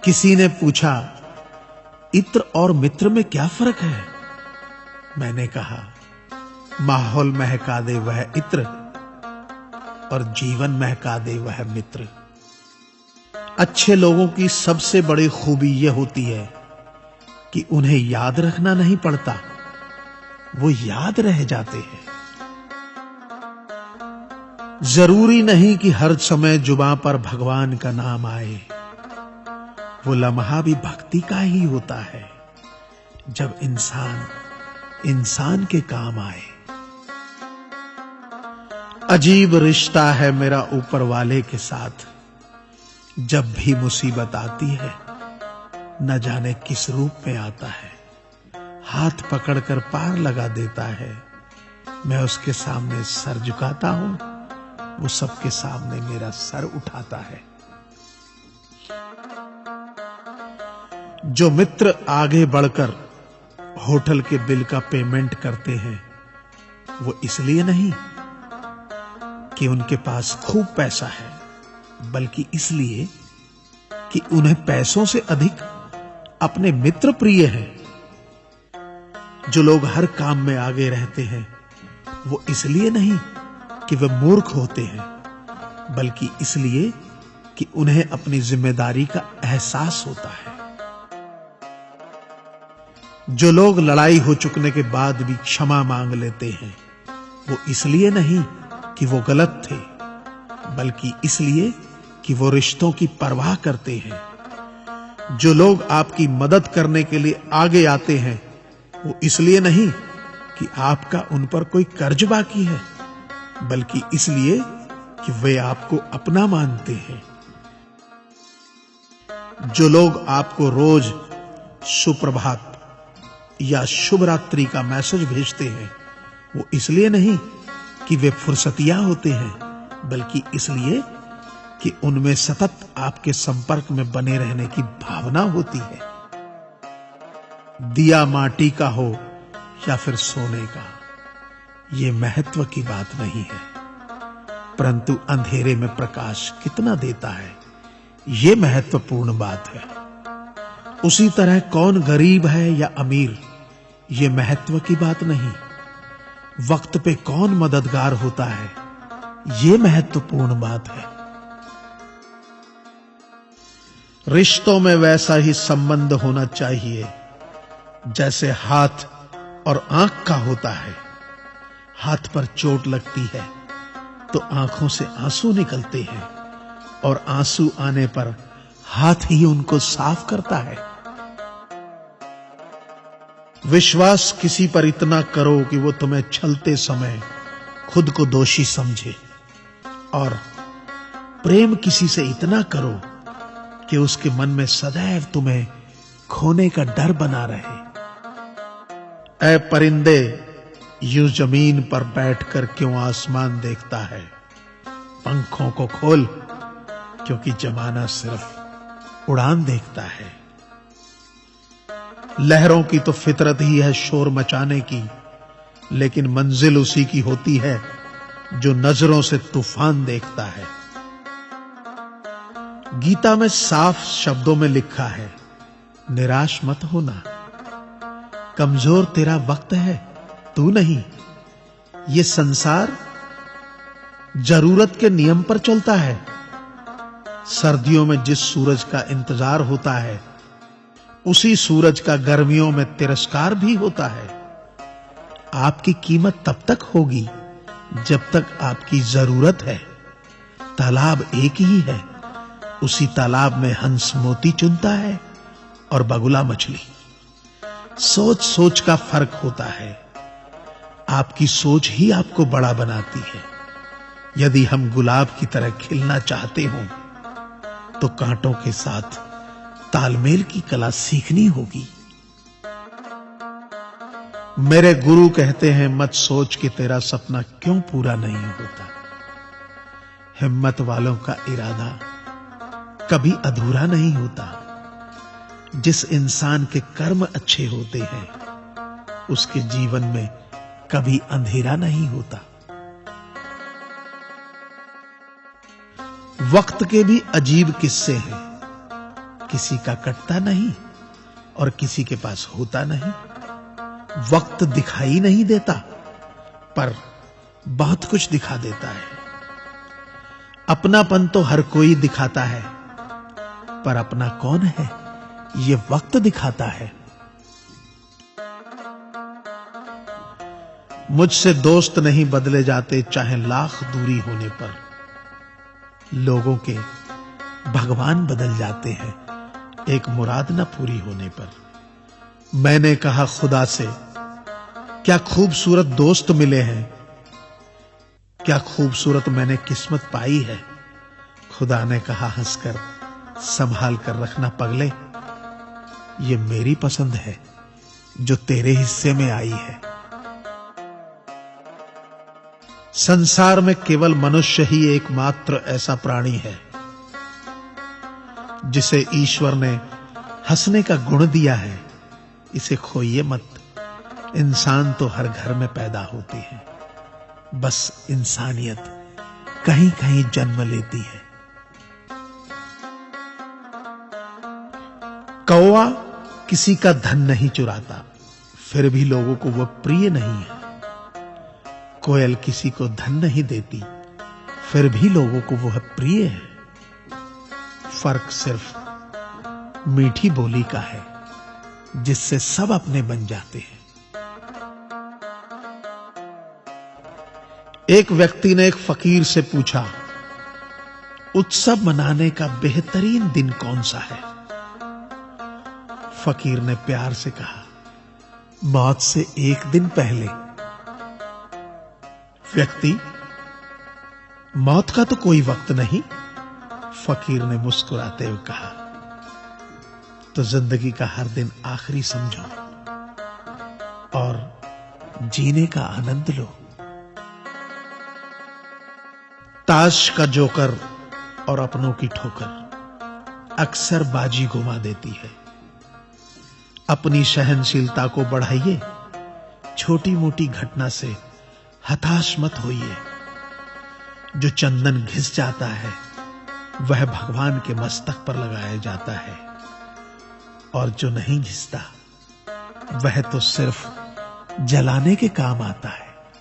किसी ने पूछा, इत्र और मित्र में क्या फर्क है? मैंने कहा, माहौल महका दे वह इत्र और जीवन महका दे वह मित्र। अच्छे लोगों की सबसे बड़ी खूबी यह होती है कि उन्हें याद रखना नहीं पड़ता, वो याद रह जाते हैं। जरूरी नहीं कि हर समय जुबां पर भगवान का नाम आए, वो लम्हा भी भक्ति का ही होता है जब इंसान के काम आए। अजीब रिश्ता है मेरा ऊपर वाले के साथ, जब भी मुसीबत आती है न जाने किस रूप में आता है, हाथ पकड़कर पार लगा देता है। मैं उसके सामने सर झुकाता हूं, वो सबके सामने मेरा सर उठाता है। जो मित्र आगे बढ़कर होटल के बिल का पेमेंट करते हैं, वो इसलिए नहीं कि उनके पास खूब पैसा है, बल्कि इसलिए कि उन्हें पैसों से अधिक अपने मित्र प्रिय हैं। जो लोग हर काम में आगे रहते हैं, वो इसलिए नहीं कि वे मूर्ख होते हैं, बल्कि इसलिए कि उन्हें अपनी जिम्मेदारी का एहसास होता है। जो लोग लड़ाई हो चुकने के बाद भी क्षमा मांग लेते हैं, वो इसलिए नहीं कि वो गलत थे, बल्कि इसलिए कि वो रिश्तों की परवाह करते हैं। जो लोग आपकी मदद करने के लिए आगे आते हैं, वो इसलिए नहीं कि आपका उन पर कोई कर्ज बाकी है, बल्कि इसलिए कि वे आपको अपना मानते हैं। जो लोग आपको रोज सुप्रभात या शुभ रात्रि का मैसेज भेजते हैं, वो इसलिए नहीं कि वे फुर्सतिया होते हैं, बल्कि इसलिए कि उनमें सतत आपके संपर्क में बने रहने की भावना होती है। दिया माटी का हो या फिर सोने का, ये महत्व की बात नहीं है, परंतु अंधेरे में प्रकाश कितना देता है, ये महत्वपूर्ण बात है। उसी तरह कौन गरीब है या अमीर, ये महत्व की बात नहीं। वक्त पे कौन मददगार होता है, ये महत्वपूर्ण बात है। रिश्तों में वैसा ही संबंध होना चाहिए जैसे हाथ और आंख का होता है। हाथ पर चोट लगती है तो आंखों से आंसू निकलते हैं, और आंसू आने पर हाथ ही उनको साफ करता है। विश्वास किसी पर इतना करो कि वो तुम्हें छलते समय खुद को दोषी समझे, और प्रेम किसी से इतना करो कि उसके मन में सदैव तुम्हें खोने का डर बना रहे। ऐ परिंदे, यूं जमीन पर बैठकर क्यों आसमान देखता है? पंखों को खोल, क्योंकि जमाना सिर्फ उड़ान देखता है। लहरों की तो फितरत ही है शोर मचाने की, लेकिन मंजिल उसी की होती है जो नजरों से तूफान देखता है। गीता में साफ शब्दों में लिखा है, निराश मत होना, कमजोर तेरा वक्त है, तू नहीं। ये संसार जरूरत के नियम पर चलता है। सर्दियों में जिस सूरज का इंतजार होता है, उसी सूरज का गर्मियों में तिरस्कार भी होता है। आपकी कीमत तब तक होगी जब तक आपकी जरूरत है। तालाब एक ही है, उसी तालाब में हंस मोती चुनता है और बगुला मछली। सोच सोच का फर्क होता है। आपकी सोच ही आपको बड़ा बनाती है। यदि हम गुलाब की तरह खिलना चाहते हो तो कांटों के साथ तालमेल की कला सीखनी होगी। मेरे गुरु कहते हैं, मत सोच कि तेरा सपना क्यों पूरा नहीं होता। हिम्मत वालों का इरादा कभी अधूरा नहीं होता। जिस इंसान के कर्म अच्छे होते हैं, उसके जीवन में कभी अंधेरा नहीं होता। वक्त के भी अजीब किस्से हैं। किसी का कटता नहीं और किसी के पास होता नहीं। वक्त दिखाई नहीं देता, पर बहुत कुछ दिखा देता है। अपनापन तो हर कोई दिखाता है, पर अपना कौन है ये वक्त दिखाता है। मुझसे दोस्त नहीं बदले जाते, चाहे लाख दूरी होने पर। लोगों के भगवान बदल जाते हैं, एक मुराद न पूरी होने पर। मैंने कहा खुदा से, क्या खूबसूरत दोस्त मिले हैं, क्या खूबसूरत मैंने किस्मत पाई है। खुदा ने कहा हंसकर, संभाल कर रखना पगले, ये मेरी पसंद है जो तेरे हिस्से में आई है। संसार में केवल मनुष्य ही एकमात्र ऐसा प्राणी है जिसे ईश्वर ने हंसने का गुण दिया है। इसे खोइए मत। इंसान तो हर घर में पैदा होती है, बस इंसानियत कहीं कहीं जन्म लेती है। कौवा किसी का धन नहीं चुराता, फिर भी लोगों को वह प्रिय नहीं है। कोयल किसी को धन नहीं देती, फिर भी लोगों को वह प्रिय है। फर्क सिर्फ मीठी बोली का है, जिससे सब अपने बन जाते हैं। एक व्यक्ति ने एक फकीर से पूछा, उत्सव मनाने का बेहतरीन दिन कौन सा है। फकीर ने प्यार से कहा, मौत से एक दिन पहले। व्यक्ति, मौत का तो कोई वक्त नहीं। फकीर ने मुस्कुराते हुए कहा, तो जिंदगी का हर दिन आखिरी समझो और जीने का आनंद लो। ताश का जोकर और अपनों की ठोकर अक्सर बाजी घुमा देती है। अपनी सहनशीलता को बढ़ाइए, छोटी मोटी घटना से हताश मत होइए। जो चंदन घिस जाता है वह भगवान के मस्तक पर लगाया जाता है, और जो नहीं घिसता वह तो सिर्फ जलाने के काम आता है।